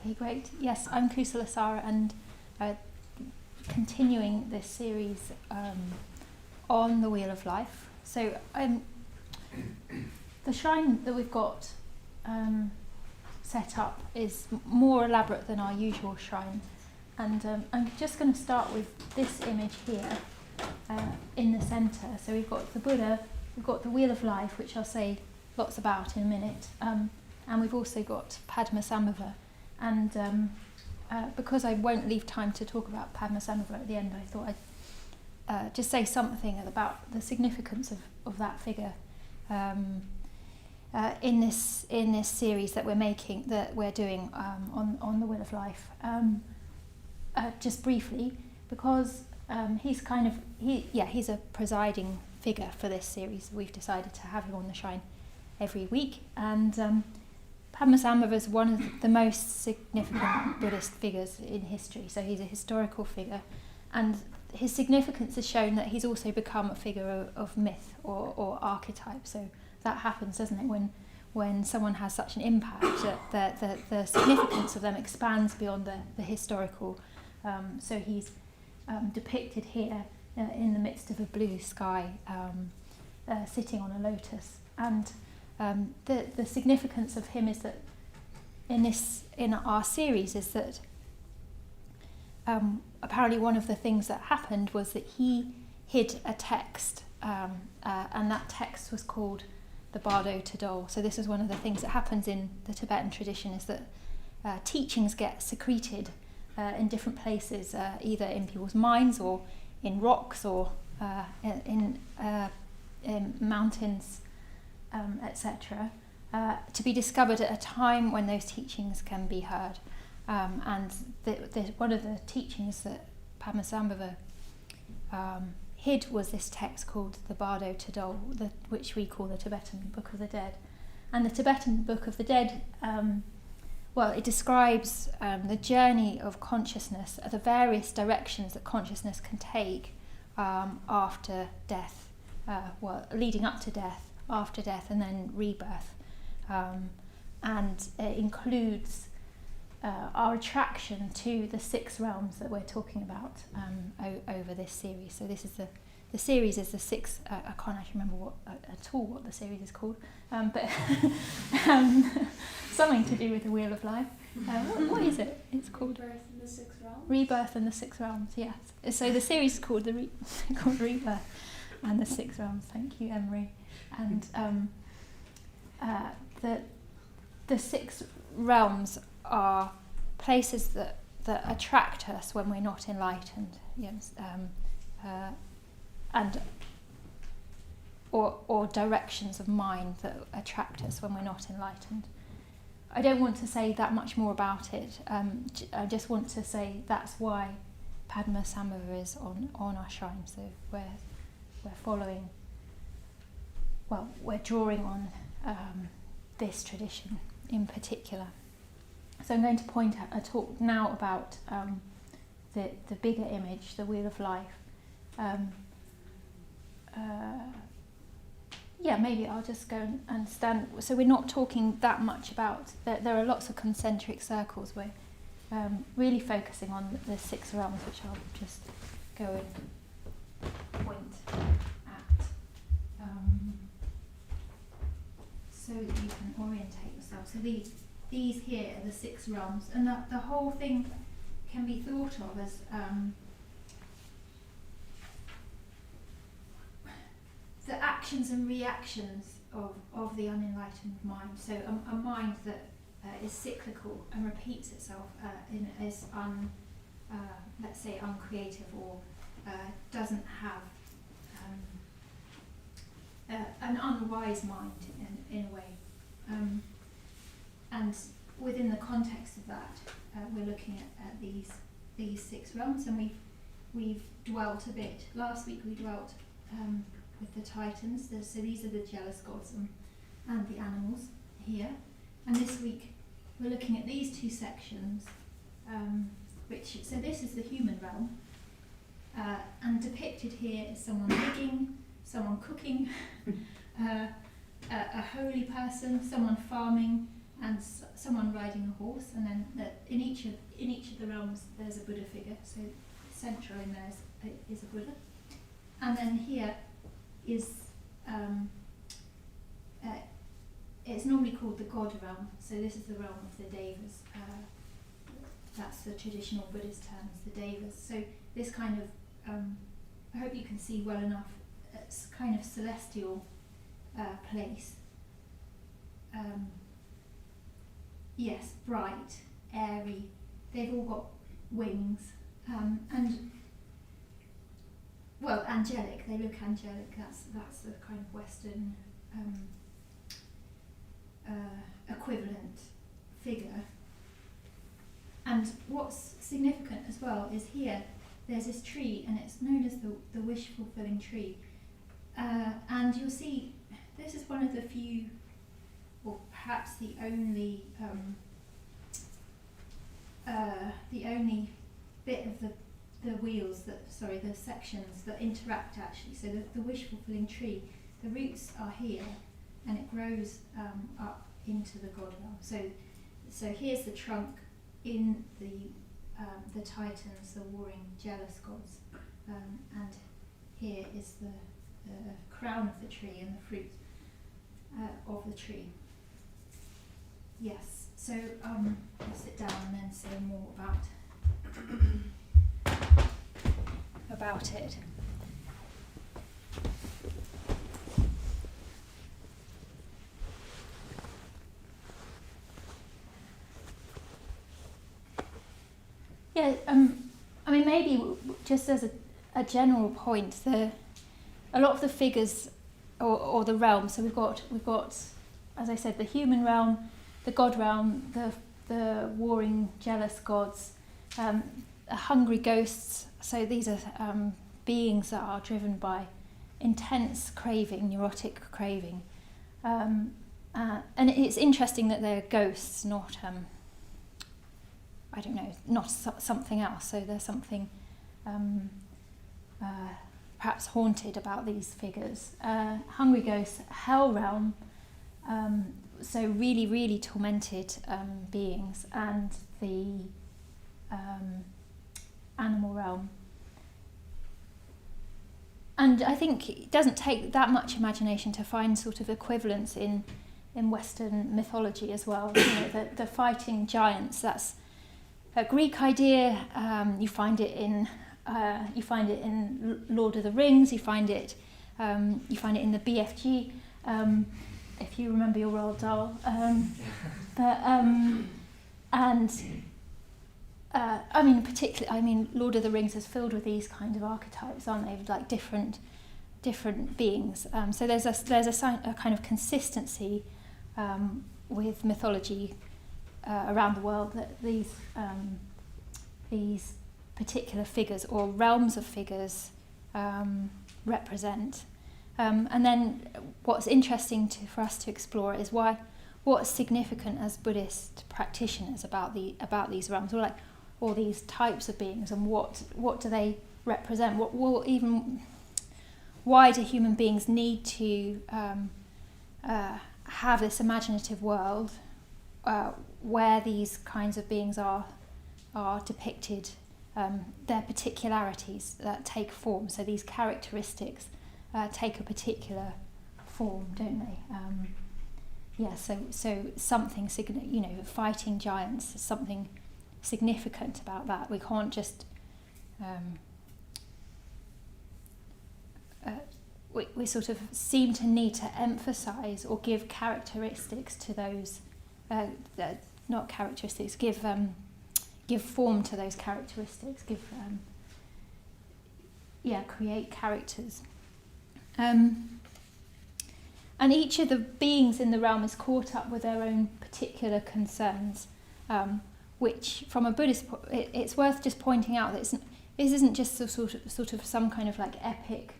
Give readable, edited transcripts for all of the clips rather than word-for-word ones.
Okay, great. Yes, I'm Kusalasara, and continuing this series on the Wheel of Life. So the shrine that we've got set up is more elaborate than our usual shrine, and I'm just going to start with this image here in the centre. So we've got the Buddha, we've got the Wheel of Life, which I'll say lots about in a minute, and we've also got Padmasambhava. And because I won't leave time to talk about Padmasambhava at the end, I thought I'd just say something about the significance of that figure in this series that we're doing on the Wheel of Life. Just briefly, because he's a presiding figure for this series. We've decided to have him on the shrine every week, and Padmasambhava is one of the most significant Buddhist figures in history. So he's a historical figure, and his significance is shown that he's also become a figure of myth or archetype. So that happens, doesn't it, when someone has such an impact, that the significance of them expands beyond the historical. So he's depicted here in the midst of a blue sky, sitting on a lotus. And the significance of him is that in our series is that apparently one of the things that happened was that he hid a text, and that text was called the Bardo Tadol. So this is one of the things that happens in the Tibetan tradition, is that teachings get secreted in different places, either in people's minds or in rocks or in mountains, etc., to be discovered at a time when those teachings can be heard. And one of the teachings that Padmasambhava hid was this text called the Bardo Tadol, which we call the Tibetan Book of the Dead. And the Tibetan Book of the Dead, it describes the journey of consciousness, the various directions that consciousness can take after death, leading up to death, after death, and then rebirth, and it includes our attraction to the 6 realms that we're talking about over this series. So this is the series is the 6. I can't actually remember what the series is called, but something to do with the Wheel of Life. What is it? It's called Rebirth and the 6 realms. Rebirth and the 6 realms. Yes. So the series is called called Rebirth and the 6 realms. Thank you, Emery. And the 6 realms are places that attract us when we're not enlightened, and or directions of mind that attract us when we're not enlightened. I don't want to say that much more about it. I just want to say that's why Padmasambhava is on our shrine. So we're following. Well, we're drawing on this tradition in particular. So I'm going to talk now about the bigger image, the Wheel of Life. Maybe I'll just go and stand. So we're not talking that much about. There are lots of concentric circles. We're really focusing on the 6 realms, which I'll just go and point at. So that you can orientate yourself. So these here are the 6 realms, and the whole thing can be thought of as the actions and reactions of the unenlightened mind. So a mind that is cyclical and repeats itself, is let's say uncreative, or doesn't have an unwise mind in a way. And within the context of that, we're looking at these 6 realms, and we've dwelt a bit. Last week we dwelt with the Titans. So these are the jealous gods and the animals here. And this week we're looking at these 2 sections. So this is the human realm, and depicted here is someone digging, someone cooking, a holy person, someone farming, and someone riding a horse. And then in each of the realms there's a Buddha figure. So central in there is a Buddha, and then here is it's normally called the God realm. So this is the realm of the Devas. That's the traditional Buddhist terms, the Devas. So this kind of I hope you can see well enough. It's kind of celestial place. Yes, bright, airy. They've all got wings, and well, angelic. They look angelic. That's the kind of Western equivalent figure. And what's significant as well is here there's this tree, and it's known as the wish fulfilling tree. And you'll see this is one of the few, or perhaps the only bit of the wheels the sections that interact actually. So the wish fulfilling tree, the roots are here, and it grows up into the God realm. So here's the trunk in the Titans, the warring jealous gods, and here is the crown of the tree and the fruit of the tree. Yes, so I'll sit down and then say more about it. Yeah, I mean, maybe just as a general point, a lot of the figures or the realms. So we've got, as I said, the human realm, the God realm, the warring, jealous gods, hungry ghosts. So these are beings that are driven by intense craving, neurotic craving, and it's interesting that they're ghosts, not I don't know, not something else. So there's something perhaps haunted about these figures. Hungry ghosts, hell realm, so really, really tormented beings, and the animal realm. And I think it doesn't take that much imagination to find sort of equivalents in Western mythology as well. You know, the fighting giants, that's a Greek idea. You find it in Lord of the Rings. You find it in the BFG, if you remember your Roald Dahl. I mean, particularly, Lord of the Rings is filled with these kind of archetypes, aren't they? Like different beings. So there's a kind of consistency with mythology around the world that these particular figures or realms of figures represent. And then what's interesting for us to explore is what's significant as Buddhist practitioners about these realms, or these types of beings, and what do they represent? Why do human beings need to have this imaginative world where these kinds of beings are depicted, their particularities that take form. So these characteristics take a particular form, don't they? So something, fighting giants, something significant about that. We can't just we sort of seem to need to emphasize or give characteristics to those not characteristics, give form to those characteristics, create characters. And each of the beings in the realm is caught up with their own particular concerns, which from a Buddhist it's worth just pointing out that this isn't just a sort of some kind of like epic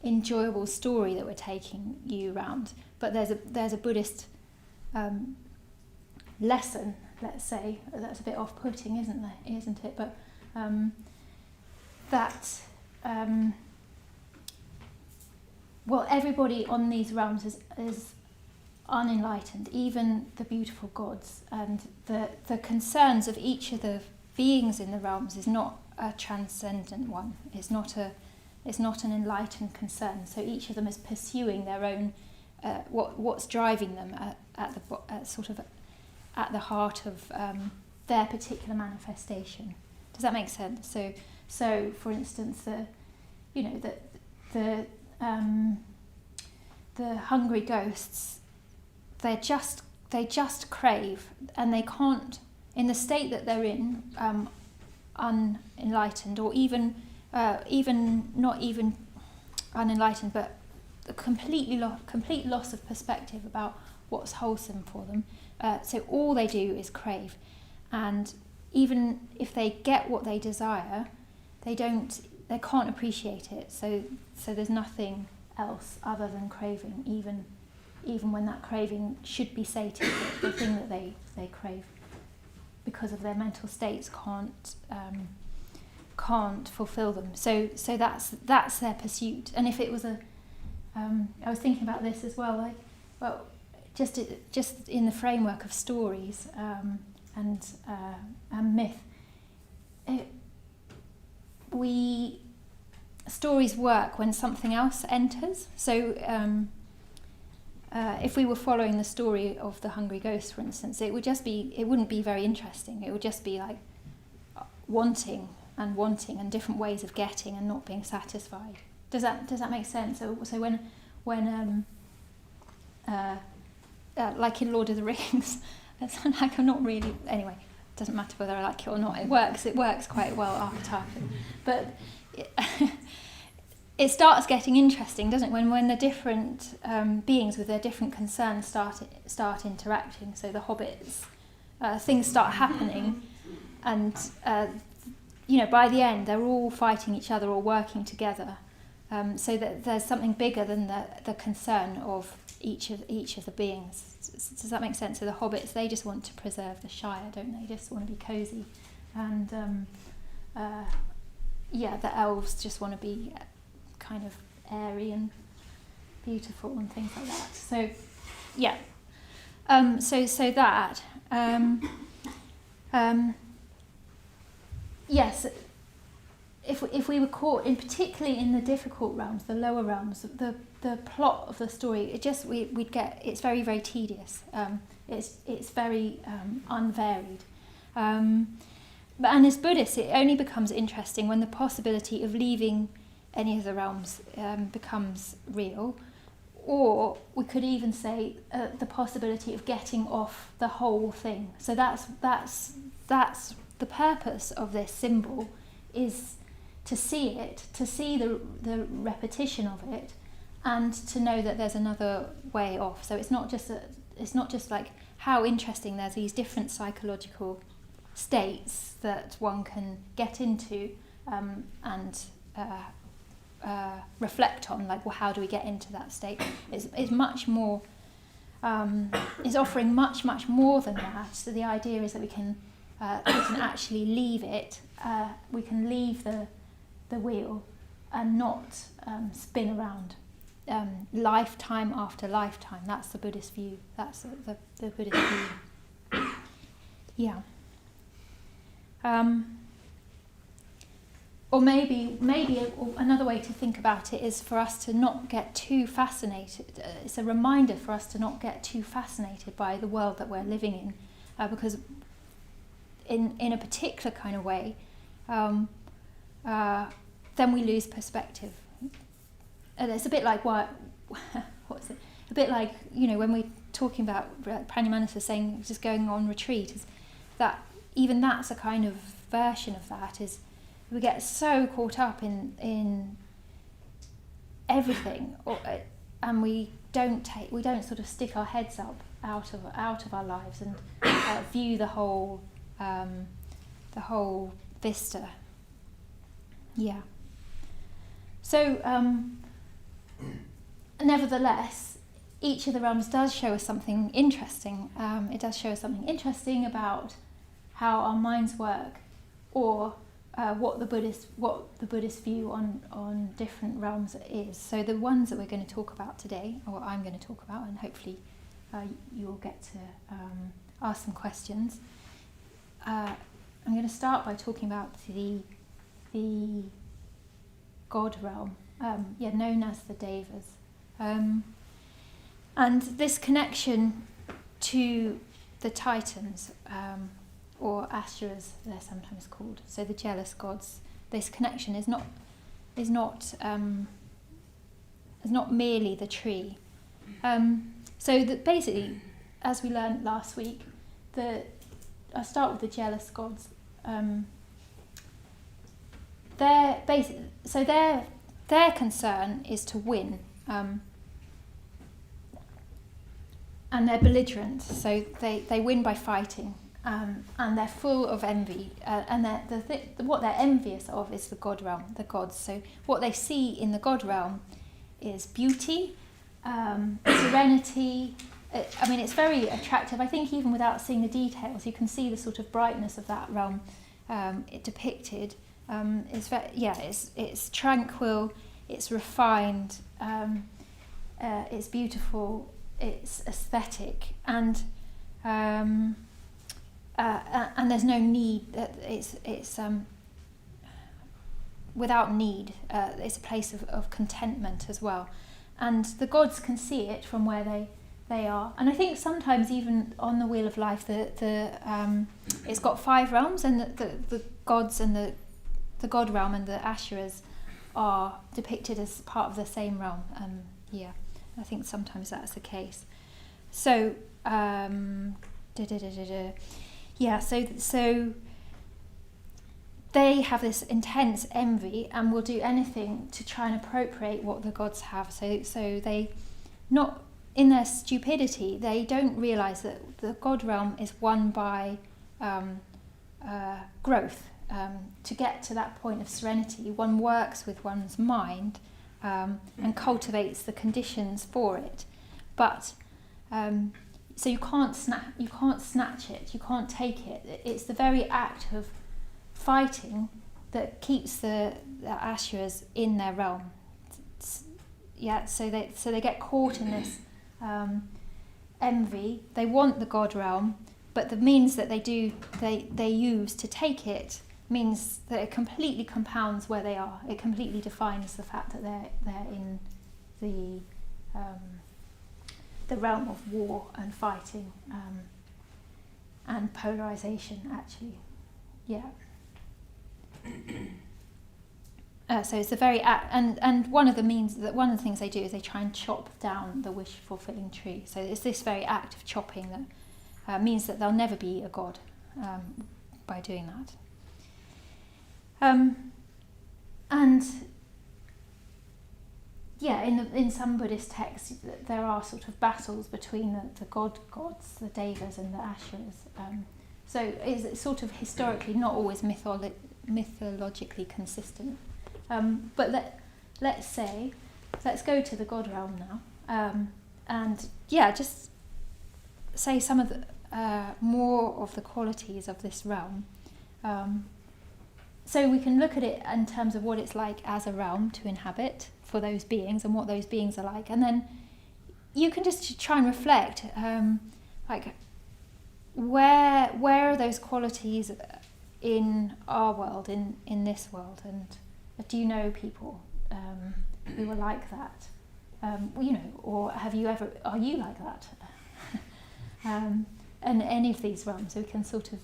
enjoyable story that we're taking you around, but there's a Buddhist lesson, let's say. That's a bit off-putting, isn't it? But everybody on these realms unenlightened, even the beautiful gods, and the concerns of each of the beings in the realms is not a transcendent one. It's not an enlightened concern. So each of them is pursuing their own what's driving them at the heart of their particular manifestation. Does that make sense? So for instance, the hungry ghosts, they just crave, and they can't, in the state that they're in, unenlightened, or even not even unenlightened, but a complete loss of perspective about what's wholesome for them. So all they do is crave, and even if they get what they desire, they can't appreciate it. So there's nothing else other than craving, even when that craving should be sated, the thing that they crave, because of their mental states, can't fulfill them. So that's their pursuit. And if it was I was thinking about this as well. Just in the framework of stories and myth, stories work when something else enters. So if we were following the story of the hungry ghost, for instance, it wouldn't be very interesting. It would just be like wanting and different ways of getting and not being satisfied. Does that make sense? So when like in Lord of the Rings, it's like I'm not really, anyway, it doesn't matter whether I like it or not, it works quite well archetypally. But it starts getting interesting, doesn't it, when the different beings with their different concerns start interacting. So the hobbits, things start happening, and by the end they're all fighting each other or working together, so that there's something bigger than the concern of each of the beings. Does that make sense? So the hobbits, they just want to preserve the Shire, don't they? Just want to be cosy, and the elves just want to be kind of airy and beautiful and things like that. So yes, if we were caught in, particularly in the difficult realms, the lower realms, the plot of the story, we'd get, it's very, very tedious. It's very unvaried. And as Buddhists, it only becomes interesting when the possibility of leaving any of the realms becomes real, or we could even say the possibility of getting off the whole thing. So that's the purpose of this symbol, is to see it, to see the repetition of it, and to know that there's another way off. So it's not just like how interesting. There's these different psychological states that one can get into and reflect on, like, well, how do we get into that state? It's much more, is offering much more than that. So the idea is that we can actually leave it, we can leave the wheel and not spin around lifetime after lifetime. That's the Buddhist view. That's the Buddhist view. Yeah. Or maybe another way to think about it is for us to not get too fascinated. It's a reminder for us to not get too fascinated by the world that we're living in, because in a particular kind of way, then we lose perspective. And it's a bit like what's it? A bit like, when we're talking about Padmasambhava saying just going on retreat, is that even that's a kind of version of that. Is we get so caught up in everything, and we don't sort of stick our heads up out of our lives and view the whole vista. Yeah. So nevertheless, each of the realms does show us something interesting. It does show us something interesting about how our minds work, or what the Buddhist view on different realms is. So the ones that we're going to talk about today, or I'm going to talk about, and hopefully you'll get to ask some questions. I'm going to start by talking about the God realm, known as the Devas. And this connection to the Titans, or Asuras, they're sometimes called, so the jealous gods. This connection is not merely the tree. So that basically, as we learned last week, I'll start with the jealous gods. Their concern is to win, and they're belligerent. So they win by fighting, and they're full of envy. And what they're envious of is the God realm, the gods. So what they see in the God realm is beauty, serenity. It's very attractive. I think even without seeing the details, you can see the sort of brightness of that realm depicted. It's tranquil, it's refined, it's beautiful, it's aesthetic, and there's no need. It's without need. It's a place of contentment as well, and the gods can see it from where they are. And I think sometimes even on the Wheel of Life, it's got 5 realms, and the gods and the God realm and the Asuras are depicted as part of the same realm. I think sometimes that's the case. So, so they have this intense envy and will do anything to try and appropriate what the gods have. So they, not in their stupidity, they don't realise that the God realm is won by growth. To get to that point of serenity, one works with one's mind and cultivates the conditions for it. But so you can't snatch it, you can't take it. It's the very act of fighting that keeps the Asuras in their realm. So they get caught in this envy. They want the God realm, but the means that they use to take it means that it completely compounds where they are. It completely defines the fact that they're in the realm of war and fighting and polarization, actually. So it's the very and one of the things they do is they try and chop down the wish-fulfilling tree. So it's this very act of chopping that means that they'll never be a god by doing that. In some Buddhist texts, there are sort of battles between the gods, the Devas, and the Asuras. So it's sort of historically not always mythologically consistent. But let's go to the God realm now, just say some of the more of the qualities of this realm. So we can look at it in terms of what it's like as a realm to inhabit for those beings and what those beings are like, and then you can just try and reflect, where are those qualities in our world, in this world, and do you know people who are like that? Or are you like that? And any of these realms, so we can sort of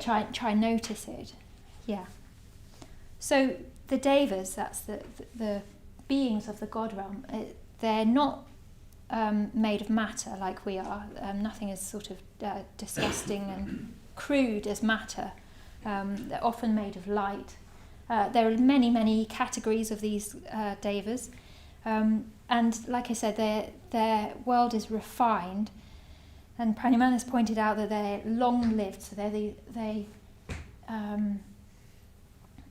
try and notice it. So the Devas, that's the beings of the God realm. They're not made of matter like we are. Nothing is sort of disgusting and crude as matter. They're often made of light. There are many, many categories of these Devas. And like I said, their world is refined. And Pranyaman has pointed out that they're long-lived, so they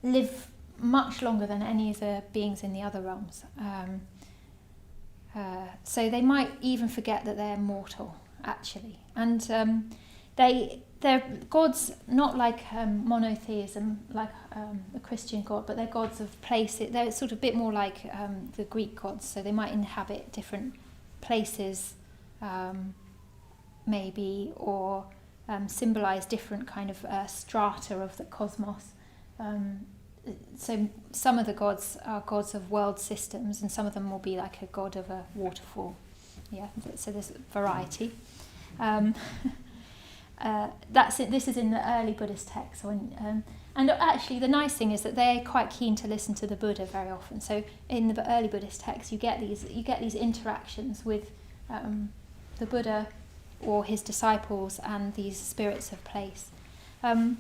live much longer than any of the beings in the other realms. So they might even forget that they're mortal, actually. And they're gods not like monotheism, like the Christian God, but they're gods of places. They're sort of a bit more like the Greek gods, so they might inhabit different places, maybe, or symbolize different kind of strata of the cosmos. So some of the gods are gods of world systems, and some of them will be like a god of a waterfall. Yeah, so there's variety. That's it. This is in the early Buddhist texts, and actually the nice thing is that they're quite keen to listen to the Buddha very often. So in the early Buddhist texts, you get these interactions with the Buddha or his disciples and these spirits of place. And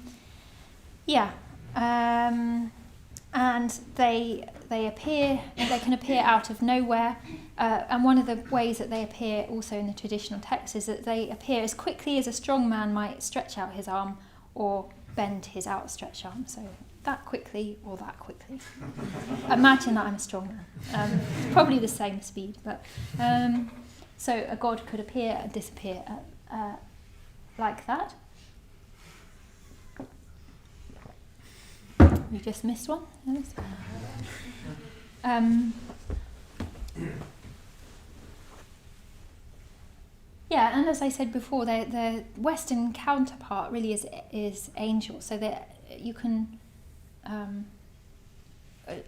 they appear. They can appear out of nowhere. And one of the ways that they appear also in the traditional text is that they appear as quickly as a strong man might stretch out his arm or bend his outstretched arm. So that quickly or that quickly. Imagine that I'm a strong man. Probably the same speed, but so a god could appear and disappear like that. You just missed one. Yeah, and as I said before, the Western counterpart really is angel. So that you can. I'm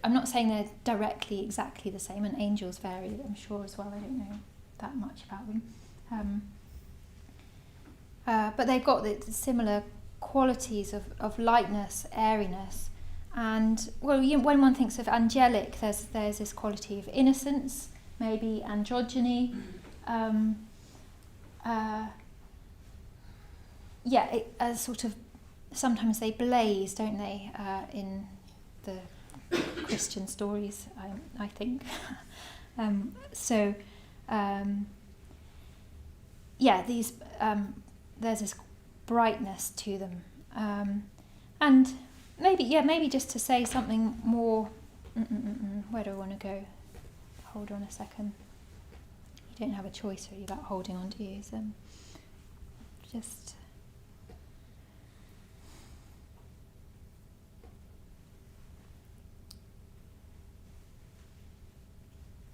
not saying they're directly exactly the same, and angels vary, I'm sure as well. I don't know that much about them, but they've got the similar qualities of lightness, airiness, and when one thinks of angelic, there's this quality of innocence, maybe androgyny. Sort of sometimes they blaze, don't they, in the Christian stories, I think. These there's this brightness to them, and maybe just to say something more. Where do I want to go? Hold on a second. You don't have a choice really about holding on to you, so just.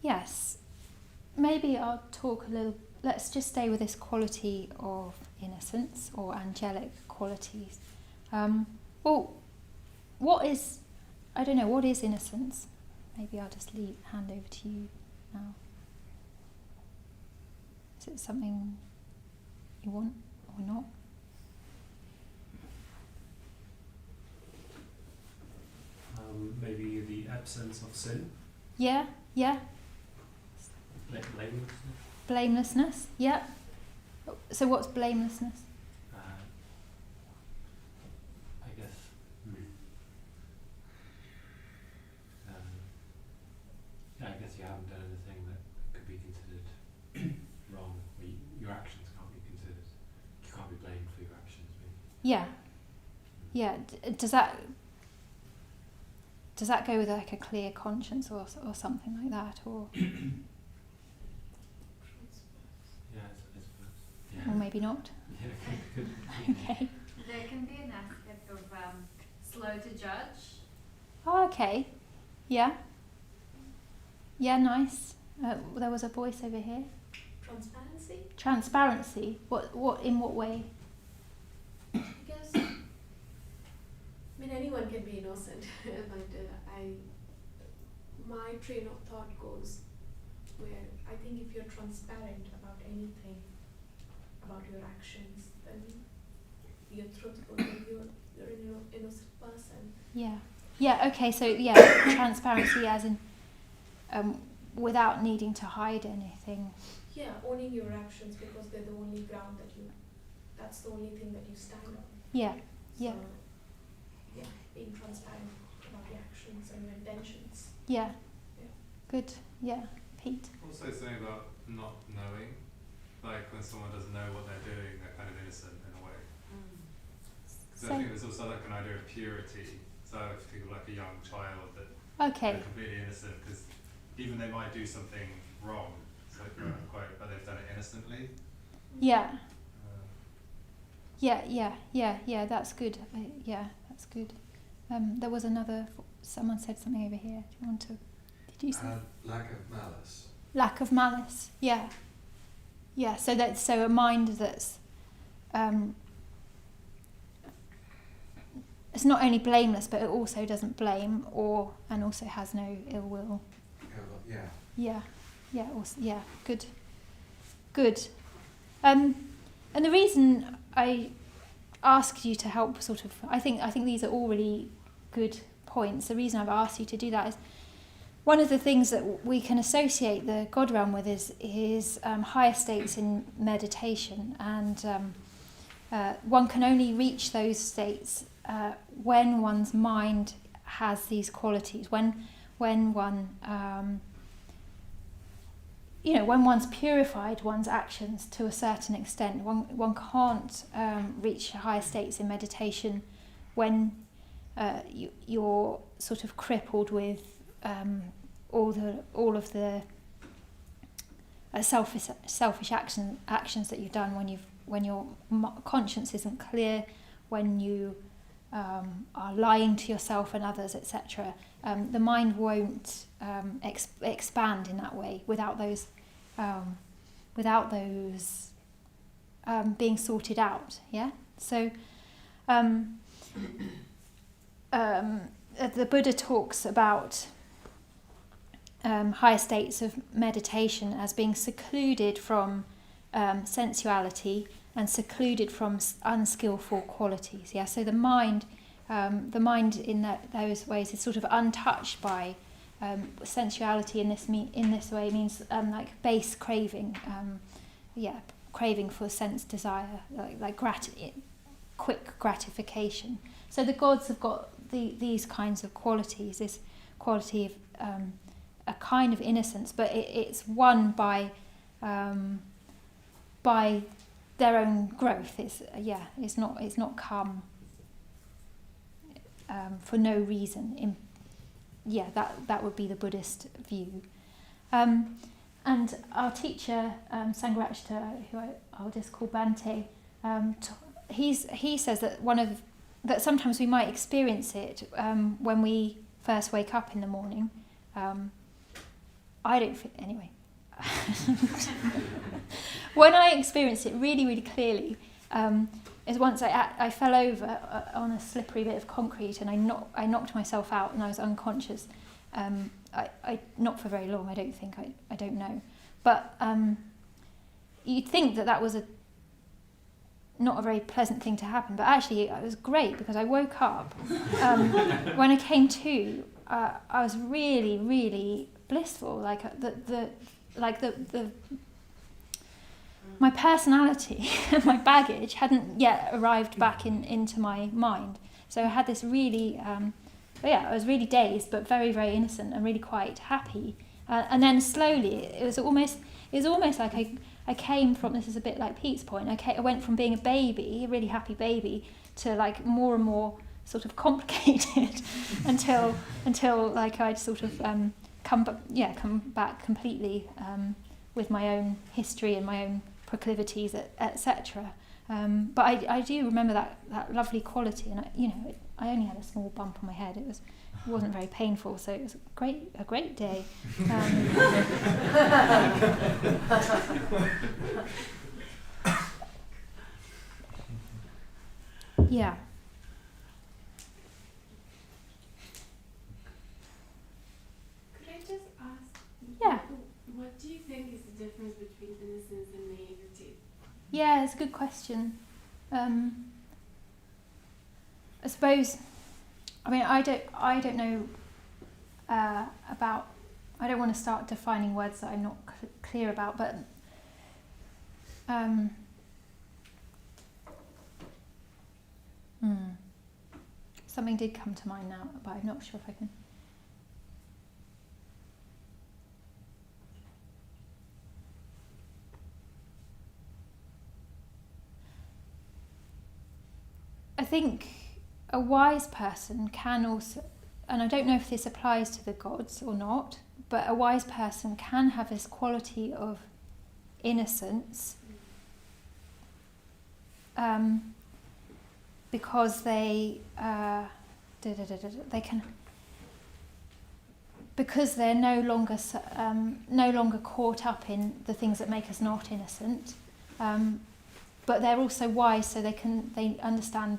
Yes, maybe I'll talk a little. Let's just stay with this quality of innocence or angelic qualities. What is innocence? Maybe I'll just hand over to you now. Is it something you want or not? Maybe the absence of sin. Yeah. Blamelessness. Blamelessness, yeah. So what's blamelessness? I guess. I guess you haven't done anything that could be considered wrong. Your actions can't be considered. You can't be blamed for your actions. Maybe. Yeah. Does that go with like a clear conscience or something like that, or? Or maybe not. Okay. There can be an aspect of slow to judge. Oh, okay. Yeah. Yeah, nice. There was a voice over here. Transparency. What? In what way? I guess. Anyone can be innocent, but my train of thought goes where I think if you're transparent about anything, about your actions, then you're truthful, then you're an innocent person. Yeah, okay, so transparency as in without needing to hide anything. Yeah, owning your actions because they're the only ground that's the only thing that you stand on. Yeah. Being transparent about your actions and your intentions. Yeah. Good, yeah. Pete? Also something about not knowing. Like when someone doesn't know what they're doing, they're kind of innocent in a way. So I think there's also like an idea of purity. So if you think of like a young child that they're completely innocent, because even they might do something wrong, so quote unquote, but they've done it innocently. Yeah. Yeah. That's good. That's good. There was another. Someone said something over here. Do you want to? Did you say? Lack of malice. Lack of malice. Yeah. So a mind that's it's not only blameless, but it also doesn't blame and also has no ill will. Yeah. Good. And the reason I asked you to help sort of, I think these are all really good points. The reason I've asked you to do that is one of the things that we can associate the God realm with is higher states in meditation, and one can only reach those states when one's mind has these qualities. When one when one's purified one's actions to a certain extent, one can't reach higher states in meditation when you're sort of crippled with all of the selfish actions that you've done, when your conscience isn't clear, when you are lying to yourself and others, etc. The mind won't expand in that way without those being sorted out. Yeah. So the Buddha talks about higher states of meditation as being secluded from sensuality and secluded from unskillful qualities. Yeah. So the mind in those ways is sort of untouched by sensuality. In this way means like base craving, craving for sense desire, like quick gratification. So the gods have got these kinds of qualities. This quality of a kind of innocence, but it's won by their own growth. It's not come for no reason. That would be the Buddhist view. And our teacher, Sangharakshita, who I'll just call Bhante, he says that sometimes we might experience it when we first wake up in the morning. I don't feel anyway. When I experienced it really, really clearly, is once I fell over on a slippery bit of concrete and I knocked myself out and I was unconscious. I not for very long, I don't think. I don't know, but you'd think that was not a very pleasant thing to happen, but actually it was great because I woke up. When I came to, I was really, really blissful. Like my personality and my baggage hadn't yet arrived back into my mind. So I had this really, I was really dazed, but very, very innocent and really quite happy. And then slowly, it was almost like I came from, this is a bit like Pete's point, I went from being a baby, a really happy baby, to like more and more sort of complicated until like I'd sort of come back completely with my own history and my own proclivities, etc. But I do remember that lovely quality, and I only had a small bump on my head. It wasn't very painful, so it was a great day. Yeah. Could I just ask? Yeah. What do you think is the difference between innocence and naivety? Yeah, it's a good question. I suppose. I mean, I don't know about. I don't want to start defining words that I'm not clear about, but something did come to mind now, but I'm not sure if I can. I think a wise person can also, and I don't know if this applies to the gods or not, but a wise person can have this quality of innocence because they can, because they're no longer caught up in the things that make us not innocent, but they're also wise, so they understand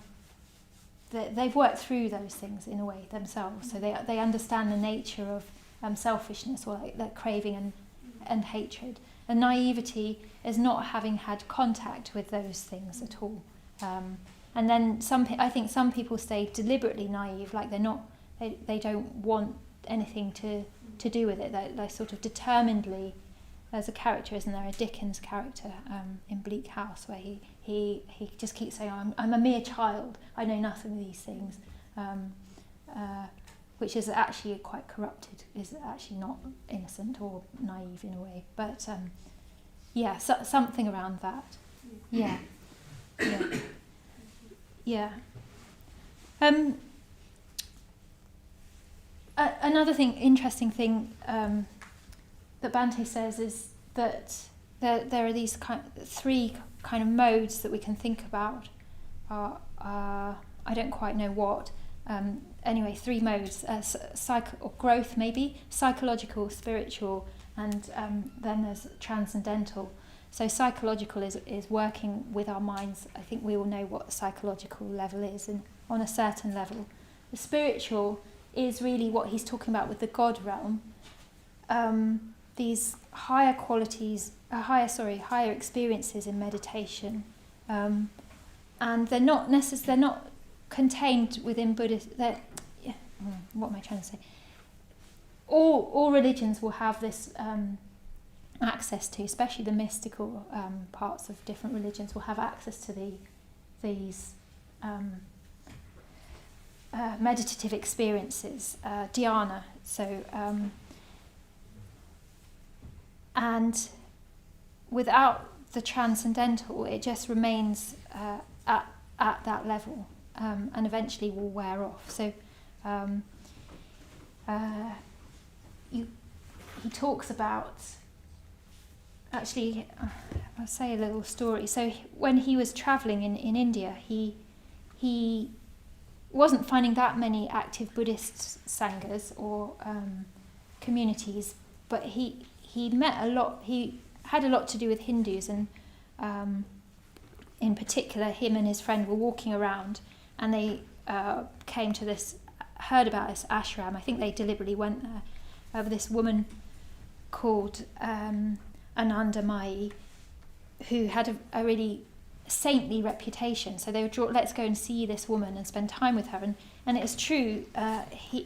that they've worked through those things in a way themselves, so they understand the nature of selfishness, or like that craving and hatred. And naivety is not having had contact with those things at all. And then I think some people stay deliberately naive, like they don't want anything to do with it. They're sort of determinedly. There's a character, isn't there, a Dickens character in Bleak House, where he just keeps saying, I'm a mere child, I know nothing of these things, which is actually quite corrupted, is actually not innocent or naive in a way. But something around that. Yeah. Another interesting thing that Bhante says is that there are these three kind of modes that we can think about. I don't quite know what. Anyway, three modes: or growth, maybe psychological, spiritual, and then there's transcendental. So psychological is working with our minds. I think we all know what the psychological level is, and on a certain level. The spiritual is really what he's talking about with the God realm. These higher qualities, higher experiences in meditation, and they're not contained within Buddhist. What am I trying to say? All religions will have this access to, especially the mystical parts of different religions, will have access to these meditative experiences, dhyana. So. And without the transcendental, it just remains at that level, and eventually will wear off. So he talks about, actually, I'll say a little story. So when he was travelling in India, he wasn't finding that many active Buddhist sanghas or communities, but he met a lot. He had a lot to do with Hindus, and in particular, him and his friend were walking around, and they heard about this ashram. I think they deliberately went there. With this woman called Anandamayi, who had a really saintly reputation. So they were let's go and see this woman and spend time with her. And it's true,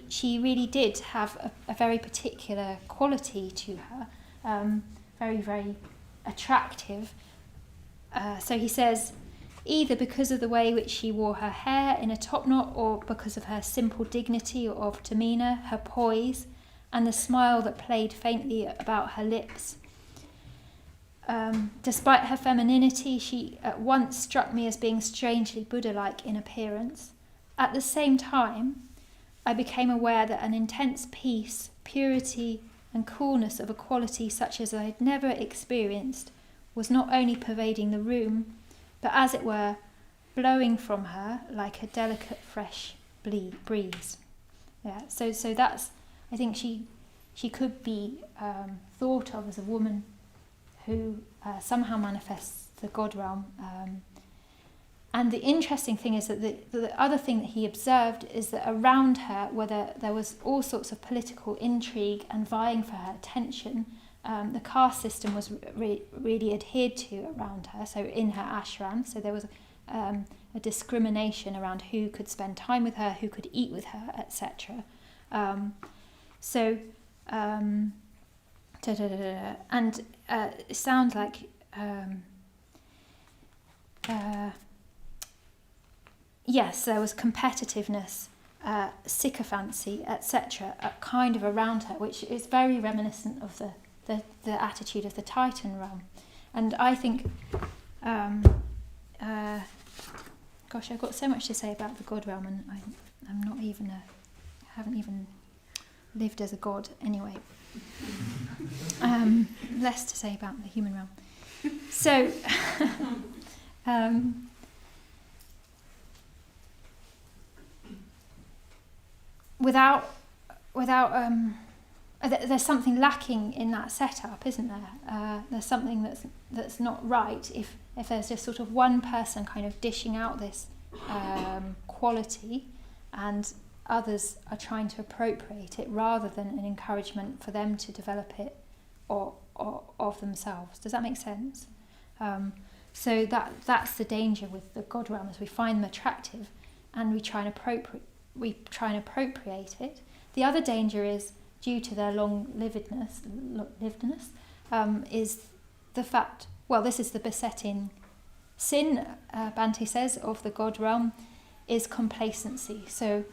she really did have a very particular quality to her, very, very attractive. So he says, either because of the way which she wore her hair in a top knot, or because of her simple dignity of demeanour, her poise, and the smile that played faintly about her lips. Despite her femininity, she at once struck me as being strangely Buddha-like in appearance. At the same time, I became aware that an intense peace, purity, and coolness of a quality such as I had never experienced was not only pervading the room, but as it were, blowing from her like a delicate fresh breeze. Yeah, so that's, I think she could be thought of as a woman who somehow manifests the God realm. And the interesting thing is that the other thing that he observed is that around her, whether there was all sorts of political intrigue and vying for her attention, the caste system was really adhered to around her, so in her ashram. So there was a discrimination around who could spend time with her, who could eat with her, etc. And it sounds like yes, there was competitiveness, sycophancy, etc., kind of around her, which is very reminiscent of the attitude of the Titan realm. And I think, gosh, I've got so much to say about the God realm, and I'm not even haven't even lived as a god anyway. Less to say about the human realm. So, without there's something lacking in that setup, isn't there? There's something that's not right if there's just sort of one person kind of dishing out this quality, and others are trying to appropriate it rather than an encouragement for them to develop it or of themselves. Does that make sense? So that's the danger with the God realm, is we find them attractive and we try and appropriate it. The other danger is, due to their long-livedness, is the fact, well, this is the besetting sin, Bhante says, of the God realm, is complacency. So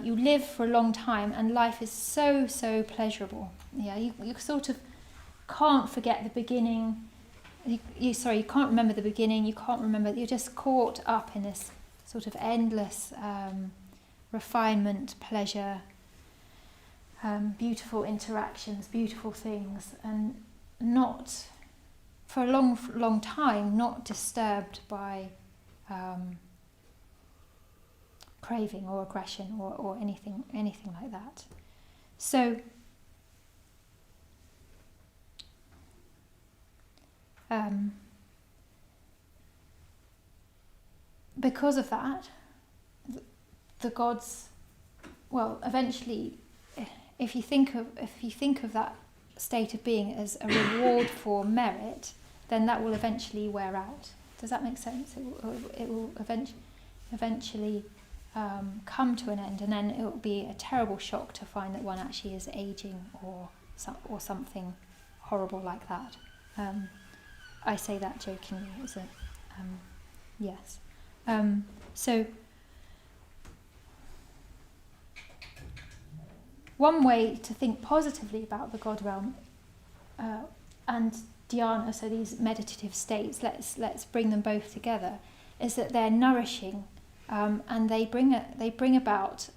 you live for a long time and life is so pleasurable. Yeah, you sort of can't forget the beginning. You can't remember the beginning. You can't remember. You're just caught up in this sort of endless refinement, pleasure, beautiful interactions, beautiful things, and not for a long time not disturbed by craving or aggression or anything like that. So because of that, the gods, well, eventually, if you think of that state of being as a reward for merit, then that will eventually wear out. Does that make sense? It will eventually come to an end, and then it will be a terrible shock to find that one actually is aging or something horrible like that. I say that jokingly, is it? Yes. So one way to think positively about the God realm and dhyana, so these meditative states, let's bring them both together, is that they're nourishing, and they bring about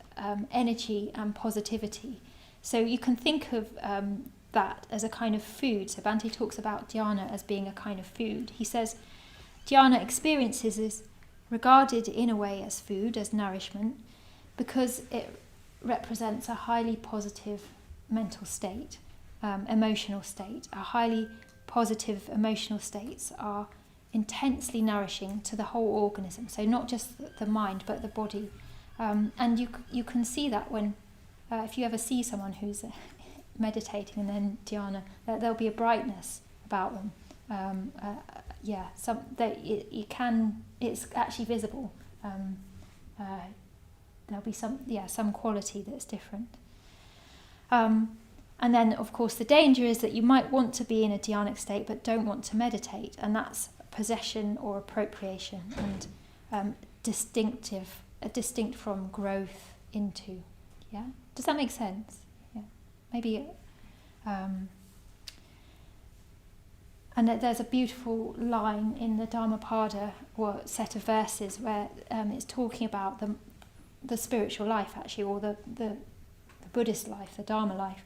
energy and positivity. So you can think of that as a kind of food. So Bhante talks about dhyana as being a kind of food. He says dhyana experiences is regarded in a way as food, as nourishment, because it represents a highly positive mental state, emotional state. A highly positive emotional states are intensely nourishing to the whole organism, so not just the mind but the body. And you can see that when, if you ever see someone who's meditating and then dhyana, there'll be a brightness about them. It's actually visible. There'll be some quality that's different. And then, of course, the danger is that you might want to be in a dhyanic state but don't want to meditate, and that's possession or appropriation, and distinct from growth into. Yeah, does that make sense? Yeah, maybe. And there's a beautiful line in the Dhammapada, or set of verses, where it's talking about the spiritual life, actually, or the Buddhist life, the Dharma life.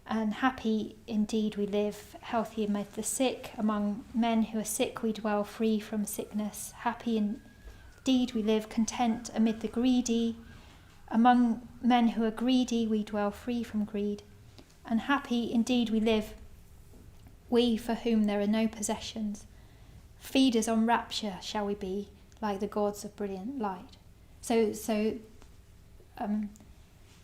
And happy indeed we live, healthy amid the sick. Among men who are sick we dwell free from sickness. Happy indeed we live, content amid the greedy. Among men who are greedy we dwell free from greed. And happy indeed we live, we for whom there are no possessions. Feeders on rapture shall we be, like the gods of brilliant light. So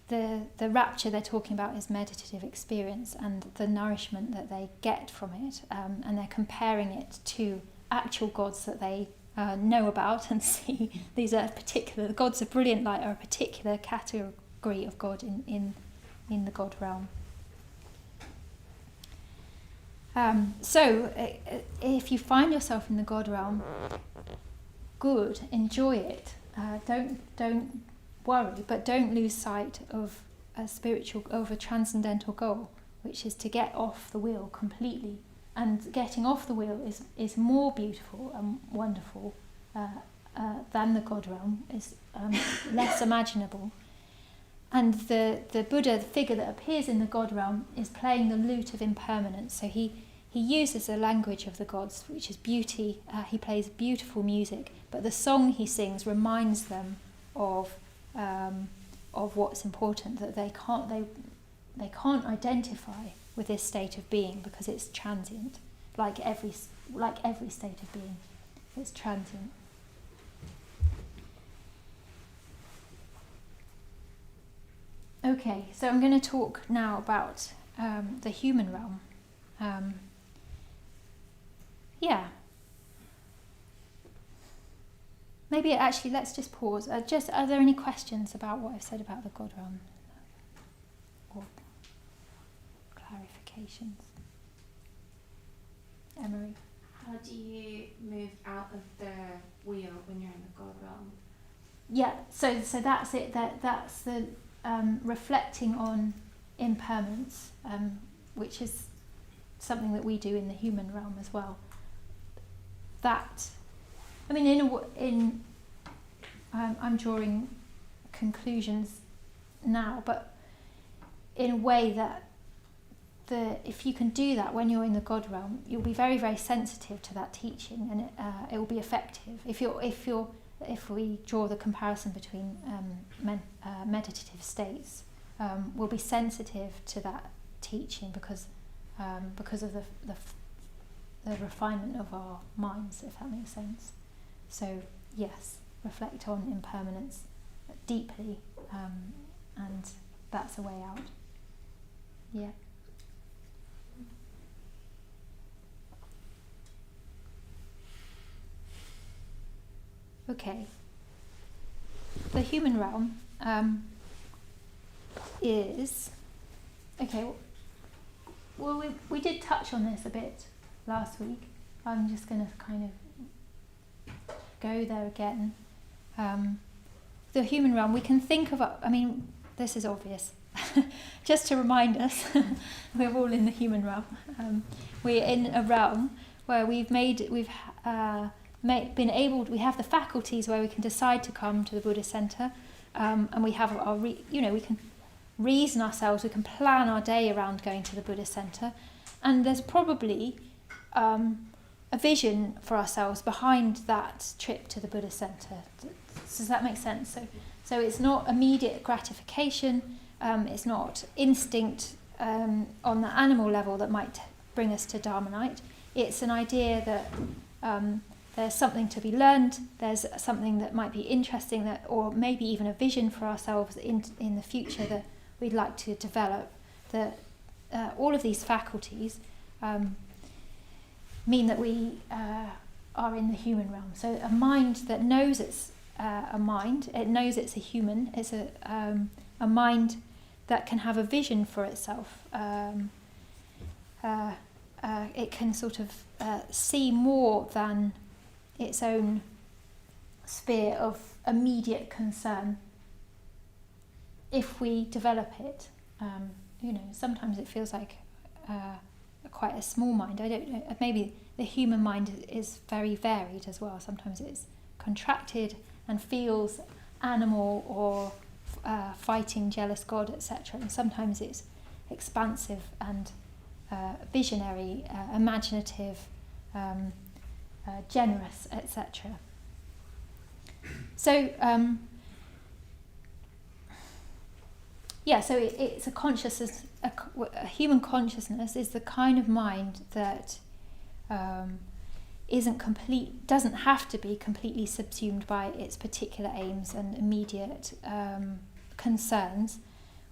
the rapture they're talking about is meditative experience and the nourishment that they get from it, and they're comparing it to actual gods that they know about and see. These are particular, the gods of brilliant light are a particular category of God in the God realm. So if you find yourself in the God realm, good, enjoy it. Don't worry, but don't lose sight of a transcendental goal, which is to get off the wheel completely. And getting off the wheel is more beautiful and wonderful than the God realm, is less imaginable. And the Buddha, the figure that appears in the God realm, is playing the lute of impermanence. So he uses the language of the gods, which is beauty. He plays beautiful music, but the song he sings reminds them of of what's important, that they can't identify with this state of being because it's transient, like every state of being, it's transient. Okay, so I'm going to talk now about the human realm. Maybe actually let's just pause. Are there any questions about what I've said about the God realm? Or clarifications? Emery? How do you move out of the wheel when you're in the God realm? Yeah, so that's it. That's the reflecting on impermanence, which is something that we do in the human realm as well. That, I mean, I'm drawing conclusions now, but in a way that if you can do that when you're in the God realm, you'll be very, very sensitive to that teaching, and it will be effective. If we draw the comparison between meditative states, we'll be sensitive to that teaching because of the refinement of our minds, if that makes sense. So yes, reflect on impermanence deeply, and that's a way out. Yeah. Okay. The human realm is okay. Well, we did touch on this a bit last week. I'm just going to kind of go there again. The human realm, we can think of. I mean, this is obvious. Just to remind us, we're all in the human realm. We're in a realm where we have the faculties where we can decide to come to the Buddhist center, and we have we can reason ourselves, we can plan our day around going to the Buddhist center, and there's probably a vision for ourselves behind that trip to the Buddhist center. Does that make sense? So it's not immediate gratification, it's not instinct on the animal level that might bring us to Dharma Night. It's an idea that there's something to be learned, there's something that might be interesting, or maybe even a vision for ourselves in the future that we'd like to develop. All of these faculties mean that we are in the human realm. So a mind that knows it's a mind, it knows it's a human, it's a mind that can have a vision for itself. It can sort of see more than its own sphere of immediate concern if we develop it. Sometimes it feels like quite a small mind. I don't know, maybe the human mind is very varied as well. Sometimes it's contracted and feels animal or fighting jealous God, etc. And sometimes it's expansive and visionary, imaginative, generous, etc. So so it's a consciousness. A human consciousness is the kind of mind that doesn't have to be completely subsumed by its particular aims and immediate concerns,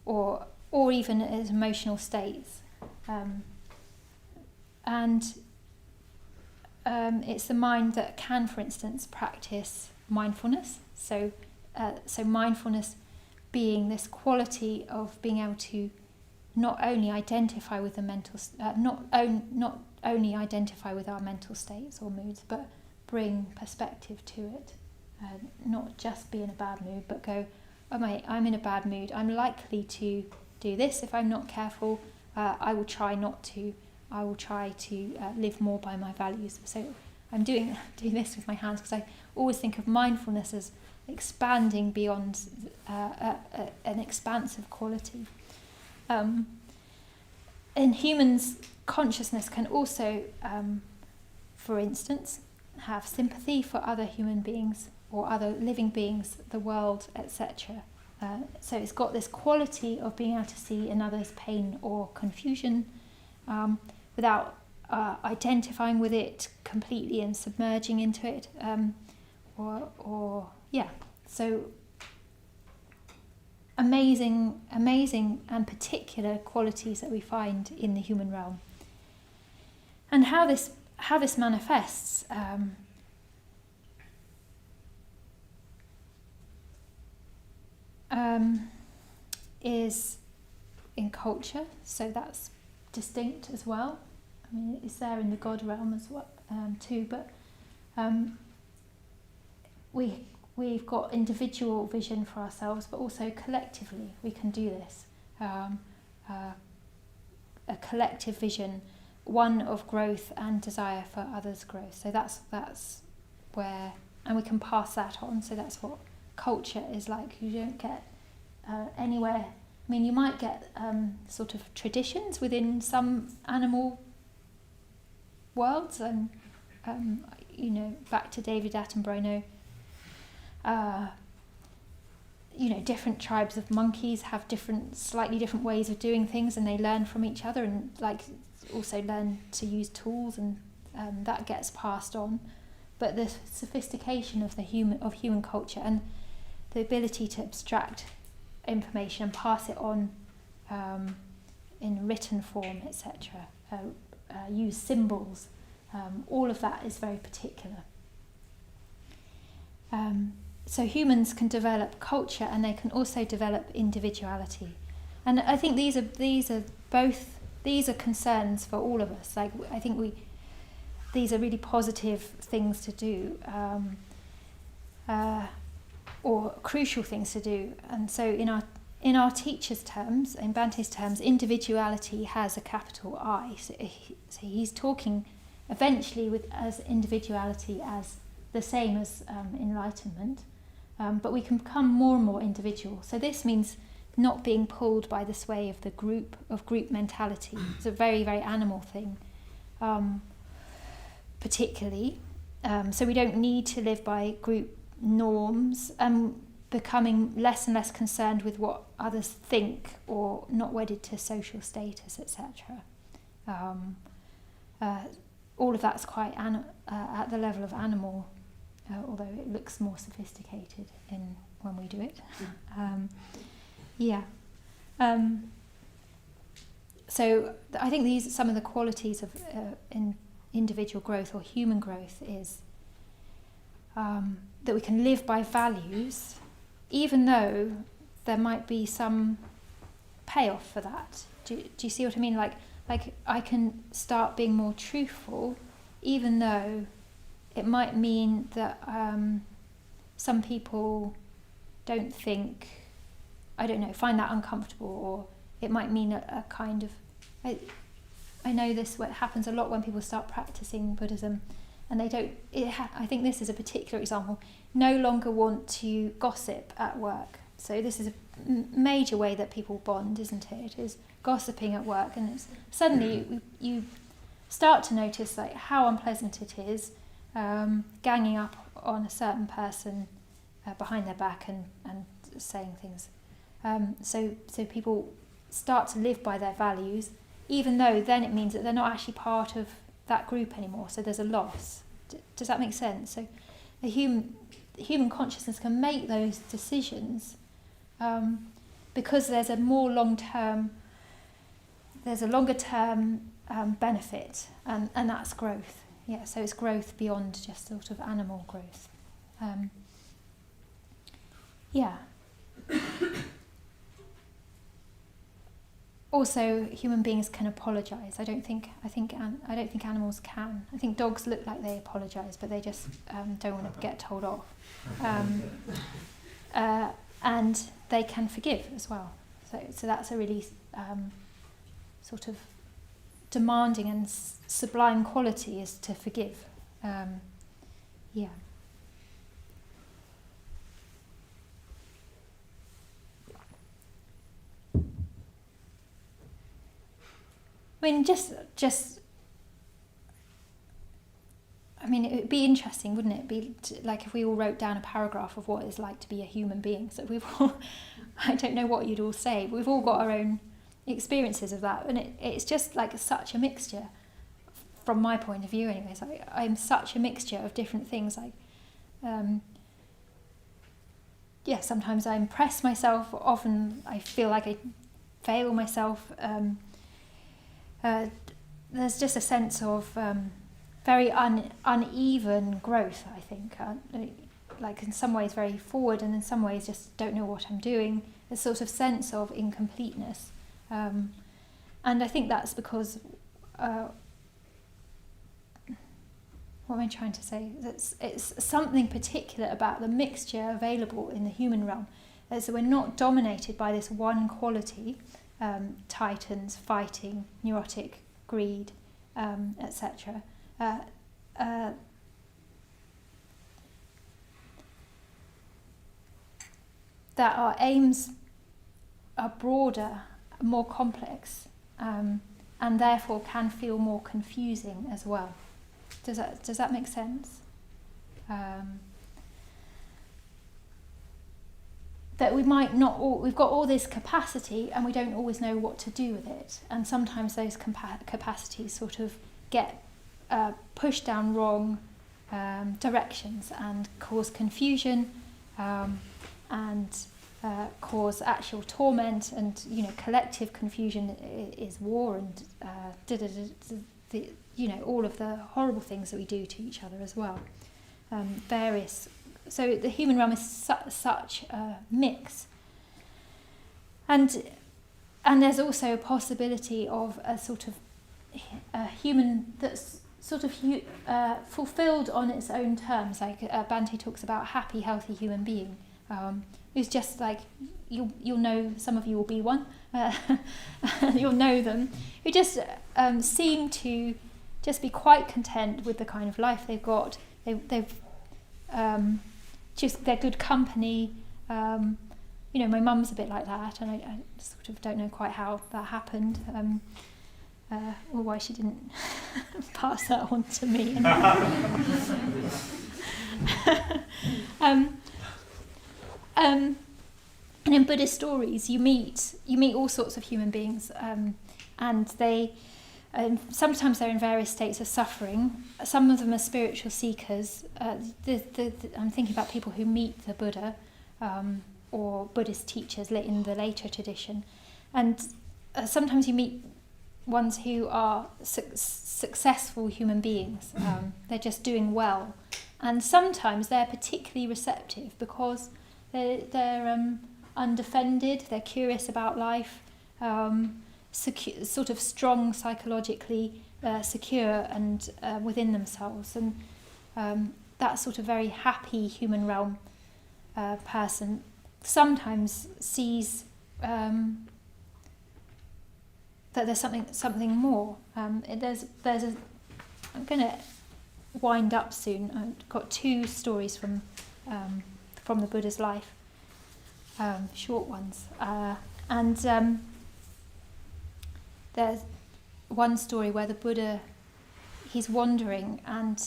or even its emotional states, and it's the mind that can, for instance, practice mindfulness. So mindfulness being this quality of being able to not only identify with the not only identify with our mental states or moods, but bring perspective to it, not just be in a bad mood, but go, I'm in a bad mood. I'm likely to do this if I'm not careful. I will try not to. I will try to live more by my values. So I'm doing this with my hands because I always think of mindfulness as expanding beyond an expansive quality. In humans, consciousness can also, for instance, have sympathy for other human beings or other living beings, the world, etc. So it's got this quality of being able to see another's pain or confusion without identifying with it completely and submerging into it, So amazing and particular qualities that we find in the human realm, and how this manifests. Is in culture, so that's distinct as well. I mean, it's there in the God realm as well too, but we've got individual vision for ourselves, but also collectively we can do this. A collective vision, one of growth and desire for others' growth. So that's where, and we can pass that on. So that's what culture is like. You don't get anywhere. I mean, you might get sort of traditions within some animal worlds, and back to David Attenborough. Different tribes of monkeys have slightly different ways of doing things, and they learn from each other, and also learn to use tools, and that gets passed on. But the sophistication of human culture and the ability to abstract information and pass it on in written form, etc. Use symbols. All of that is very particular. So humans can develop culture, and they can also develop individuality. And I think these are concerns for all of us. I think these are really positive things to do, or crucial things to do. And so in our teacher's terms, in Bante's terms, individuality has a capital I. So he's talking eventually as individuality as the same as enlightenment, but we can become more and more individual. So this means not being pulled by the sway of group mentality. It's a very, very animal thing, particularly. So we don't need to live by group norms, becoming less and less concerned with what others think, or not wedded to social status, etc. All of that's quite at the level of animal, although it looks more sophisticated when we do it. So I think some of the qualities of in individual growth or human growth is that we can live by values, even though there might be some payoff for that. Do you see what I mean? Like I can start being more truthful, even though it might mean that some people don't think, find that uncomfortable, or it might mean a kind of, I know this happens a lot when people start practicing Buddhism, and they don't, I think this is a particular example, no longer want to gossip at work. So this is a major way that people bond, isn't it? Is gossiping at work, and it's suddenly you start to notice how unpleasant it is, ganging up on a certain person behind their back and saying things. So people start to live by their values, even though then it means that they're not actually part of that group anymore. So there's a loss. Does that make sense? So the human consciousness can make those decisions because there's a longer term benefit, and that's growth. Yeah, so it's growth beyond just sort of animal growth. Also, human beings can apologise. I don't think animals can. I think dogs look like they apologise, but they just don't want to get told off. And they can forgive as well. So that's a really sort of demanding and sublime quality, is to forgive. I mean, mean, it would be interesting, wouldn't it? Like if we all wrote down a paragraph of what it's like to be a human being. So we've all, I don't know what you'd all say. We've all got our own experiences of that, and it's just like such a mixture. From my point of view, anyways, I'm such a mixture of different things. Like, sometimes I impress myself. Often I feel like I fail myself. There's just a sense of very uneven growth, I think. Like in some ways very forward, and in some ways just don't know what I'm doing. A sort of sense of incompleteness. And I think that's because, what am I trying to say? It's something particular about the mixture available in the human realm. So we're not dominated by this one quality, titans, fighting, neurotic, greed, etc. That our aims are broader, more complex, and therefore can feel more confusing as well. Does that make sense? That we might not we've got all this capacity and we don't always know what to do with it, and sometimes those capacities sort of get pushed down wrong directions and cause confusion and cause actual torment, and collective confusion is war and all of the horrible things that we do to each other as well. So the human realm is such a mix, and there's also a possibility of a sort of a human that's sort of fulfilled on its own terms. Like Bhante talks about happy, healthy human being, who's just like you'll know. Some of you will be one. You'll know them, who just seem to just be quite content with the kind of life they've got. They've just, they're good company. My mum's a bit like that, and I sort of don't know quite how that happened, or why she didn't pass that on to me. And in Buddhist stories, you meet all sorts of human beings, and they. Sometimes they're in various states of suffering. Some of them are spiritual seekers. I'm thinking about people who meet the Buddha or Buddhist teachers in the later tradition. And sometimes you meet ones who are successful human beings. They're just doing well. And sometimes they're particularly receptive because they're undefended, they're curious about life, sort of strong psychologically, secure and within themselves, and that sort of very happy human realm person sometimes sees that there's something more. There's a. I'm going to wind up soon. I've got 2 stories from the Buddha's life, short ones, and. There's one story where the Buddha, he's wandering and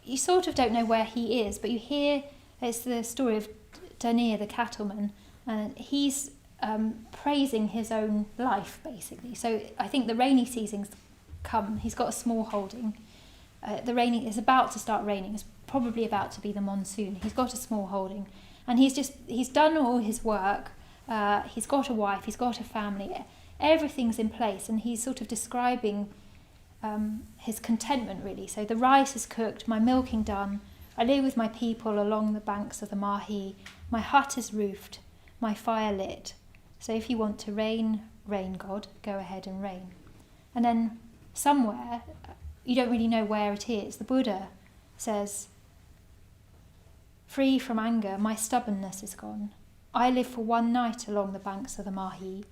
you sort of don't know where he is, but you hear, it's the story of Dharma, the cattleman, and he's praising his own life, basically. So I think the rainy season's come, he's got a small holding. It's about to start raining, it's probably about to be the monsoon. He's got a small holding, and he's done all his work, he's got a wife, he's got a family, everything's in place, and he's sort of describing his contentment, really. So the rice is cooked, my milking done, I live with my people along the banks of the Mahi, my hut is roofed, my fire lit. So if you want to rain, God, go ahead and rain. And then somewhere, you don't really know where it is, the Buddha says, free from anger, my stubbornness is gone. I live for one night along the banks of the Mahi.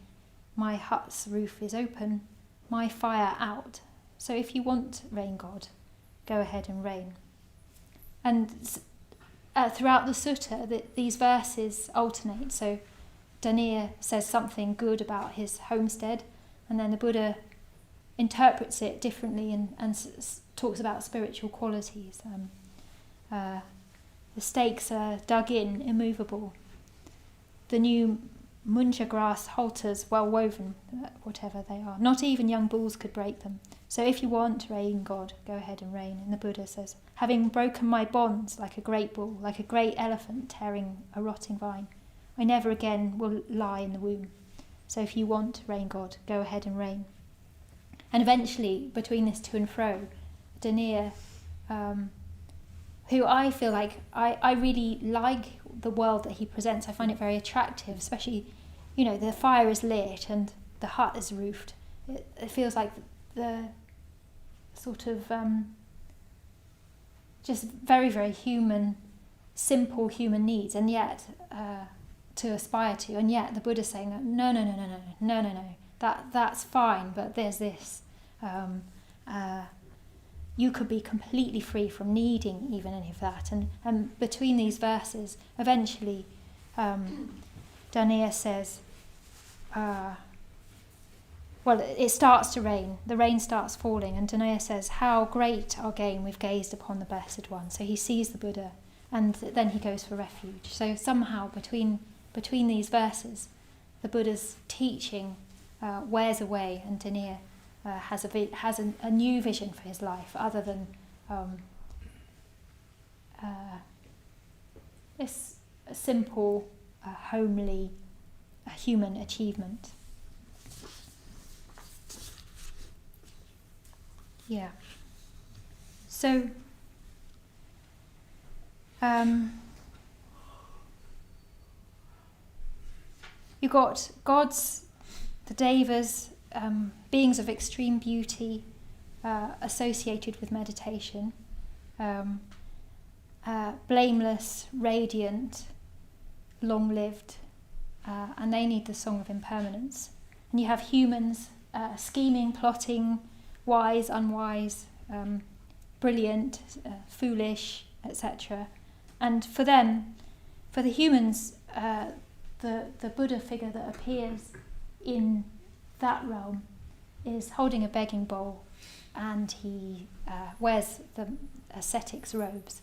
My hut's roof is open, my fire out. So if you want rain, God, go ahead and rain. And throughout the sutta, these verses alternate. So Dharma says something good about his homestead, and then the Buddha interprets it differently and talks about spiritual qualities. The stakes are dug in, immovable. The new munja grass halters, well woven, whatever they are. Not even young bulls could break them. So if you want to reign, God, go ahead and reign. And the Buddha says, having broken my bonds like a great bull, like a great elephant tearing a rotting vine, I never again will lie in the womb. So if you want to reign, God, go ahead and reign. And eventually, between this to and fro, Dania, who I feel like I really like the world that he presents. I find it very attractive, especially, the fire is lit and the hut is roofed. It feels like the sort of just very, very human, simple human needs, and yet to aspire to. And yet the Buddha's saying, no, that's fine, but there's this. You could be completely free from needing even any of that. And between these verses, eventually, Dania says, it starts to rain. The rain starts falling, and Dania says, how great our gain, we've gazed upon the Blessed One. So he sees the Buddha, and then he goes for refuge. So somehow between these verses, the Buddha's teaching wears away, and Dania has a new vision for his life, other than this simple, homely, human achievement. Yeah. So, you got gods, the devas, beings of extreme beauty associated with meditation, blameless, radiant, long-lived, and they need the song of impermanence. And you have humans, scheming, plotting, wise, unwise, brilliant, foolish, etc. And for them, for the humans, the Buddha figure that appears in that realm is holding a begging bowl, and he wears the ascetic's robes,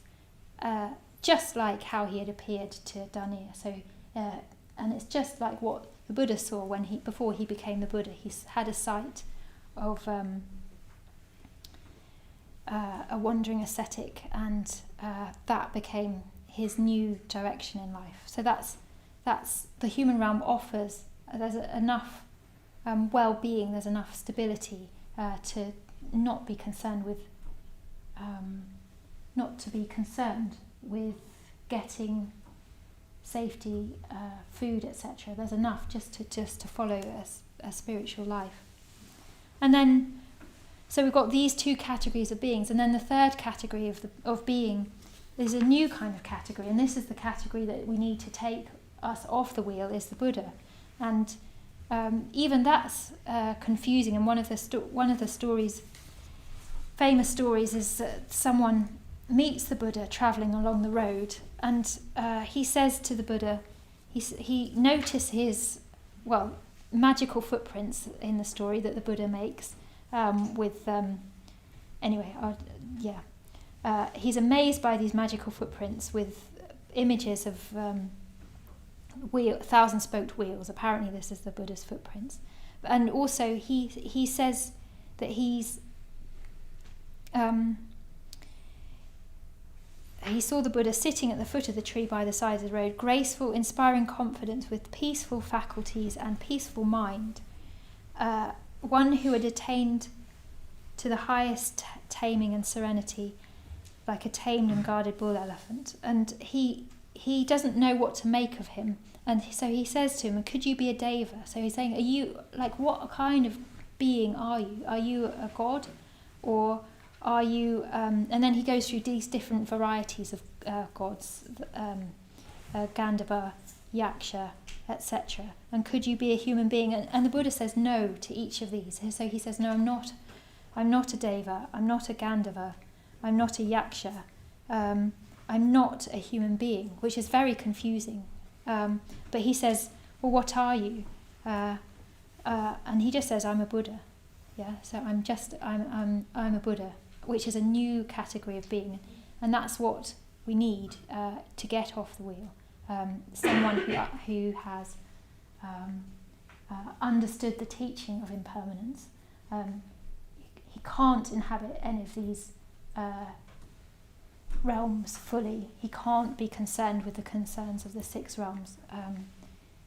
just like how he had appeared to Dania. So, and it's just like what the Buddha saw before he became the Buddha. He had a sight of a wandering ascetic, and that became his new direction in life. So that's the human realm offers. There's enough well-being, there's enough stability to not be concerned with getting safety, food, etc. There's enough just to follow a spiritual life. And then, so we've got these two categories of beings, and then the third category of being is a new kind of category, and this is the category that we need to take us off the wheel, is the Buddha. And even that's confusing. And one of the stories, famous stories, is that someone meets the Buddha travelling along the road, and he says to the Buddha, he notices magical footprints in the story that the Buddha makes he's amazed by these magical footprints with images of 1,000-spoked wheels. Apparently this is the Buddha's footprints. And also he says that he saw the Buddha sitting at the foot of the tree by the side of the road, graceful, inspiring confidence, with peaceful faculties and peaceful mind, one who had attained to the highest taming and serenity, like a tamed and guarded bull elephant. And he doesn't know what to make of him, and so he says to him, could you be a deva? So he's saying, are you, like, what kind of being are you? Are you a god, or are you, and then he goes through these different varieties of gods, Gandhava, Yaksha, etc. And could you be a human being? And the Buddha says no to each of these. So he says, no, I'm not a deva, I'm not a Gandhava, I'm not a Yaksha, I'm not a human being, which is very confusing. But he says, well, what are you? And he just says, I'm a Buddha. Yeah, so I'm a Buddha, which is a new category of being. And that's what we need to get off the wheel. Someone who has understood the teaching of impermanence. He can't inhabit any of these realms fully. He can't be concerned with the concerns of the 6 realms.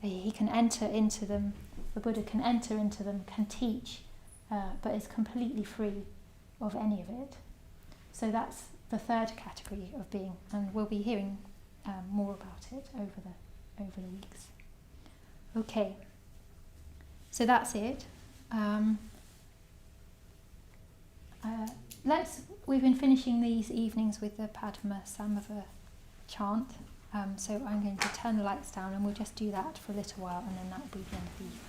He can enter into them, the Buddha can enter into them, can teach, but is completely free of any of it. So that's the third category of being, and we'll be hearing more about it over the weeks. Okay, so that's it. We've been finishing these evenings with the Padmasambhava chant, so I'm going to turn the lights down and we'll just do that for a little while, and then that will be the end of the evening.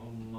Om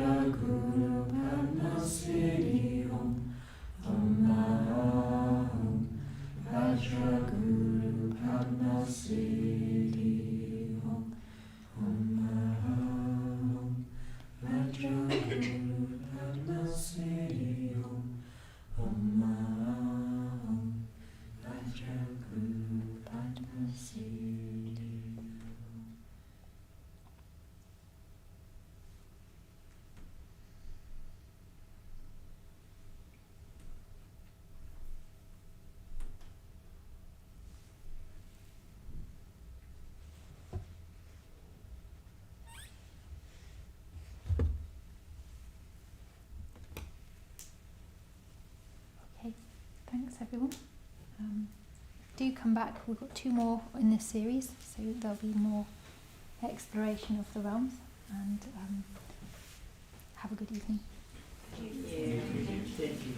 Guru Padma Siddhi Om. Om Aham. Vajra Guru Padma Siddhi Om. Om Aham. Vajra Guru Padma Siddhi Om. Om Aham. Vajra Guru Padma Siddhi Om. Okay, thanks everyone. Do come back, we've got 2 more in this series, so there'll be more exploration of the realms, and have a good evening. Thank you.